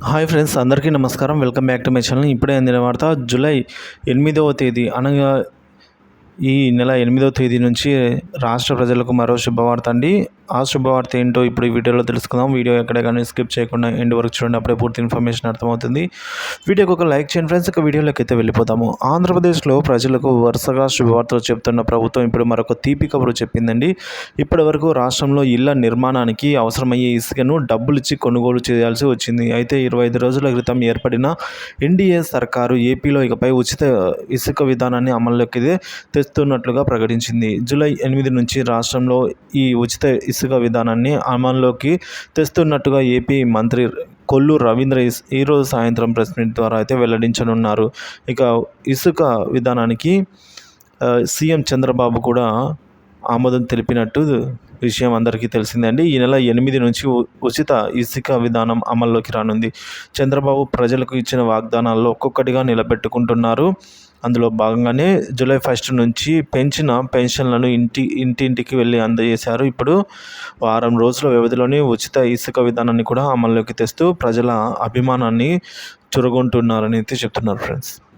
Hi friends, అందరికీ నమస్కారం. Welcome back to my channel. ఇప్పుడే అందిన వార్త. జూలై 8వ తేదీ అనగా ఈ నెల 8వ తేదీ నుంచి రాష్ట్ర ప్రజలకు మరో శుభవార్త అండి. ఆ శుభవార్త ఏంటో ఇప్పుడు ఈ వీడియోలో తెలుసుకుందాం. వీడియో ఎక్కడ కానీ స్కిప్ చేయకుండా ఎండ్ వరకు చూడండి, అప్పుడే పూర్తి ఇన్ఫర్మేషన్ అర్థమవుతుంది. వీడియోకి ఒక లైక్ చేయండి ఫ్రెండ్స్. ఇక వీడియోలోకి అయితే వెళ్ళిపోతాము. ఆంధ్రప్రదేశ్లో ప్రజలకు వరుసగా శుభవార్తలు చెప్తున్న ప్రభుత్వం ఇప్పుడు మరొక తీపి కబురు చెప్పిందండి. ఇప్పటి వరకు రాష్ట్రంలో ఇళ్ల నిర్మాణానికి అవసరమయ్యే ఇసుకను డబ్బులిచ్చి కొనుగోలు చేయాల్సి వచ్చింది. అయితే 25 రోజుల క్రితం ఏర్పడిన ఎన్డీఏ సర్కారు ఏపీలో ఇకపై ఉచిత ఇసుక విధానాన్ని అమల్లోకి తెస్తున్నట్లుగా ప్రకటించింది. జూలై 8 నుంచి రాష్ట్రంలో ఈ ఉచిత ఇసుక విధానాన్ని అమల్లోకి తెస్తున్నట్టుగా ఏపీ మంత్రి కొల్లు రవీంద్ర ఈరోజు సాయంత్రం ప్రెస్ మీట్ ద్వారా అయితే వెల్లడించనున్నారు. ఇక ఇసుక విధానానికి సీఎం చంద్రబాబు కూడా ఆమోదం తెలిపినట్టు విషయం అందరికీ తెలిసిందే అండి. ఈ నెల 8 నుంచి ఉచిత ఇసుక విధానం అమల్లోకి రానుంది. చంద్రబాబు ప్రజలకు ఇచ్చిన వాగ్దానాల్లో ఒక్కొక్కటిగా నిలబెట్టుకుంటున్నారు. అందులో భాగంగానే జూలై 1 నుంచి పెంచిన పెన్షన్లను ఇంటింటికి వెళ్ళి అందజేశారు. ఇప్పుడు వారం రోజుల వ్యవధిలోనే ఉచిత ఇసుక విధానాన్ని కూడా అమల్లోకి తెస్తూ ప్రజల అభిమానాన్ని చురగొంటున్నారని అయితే చెప్తున్నారు ఫ్రెండ్స్.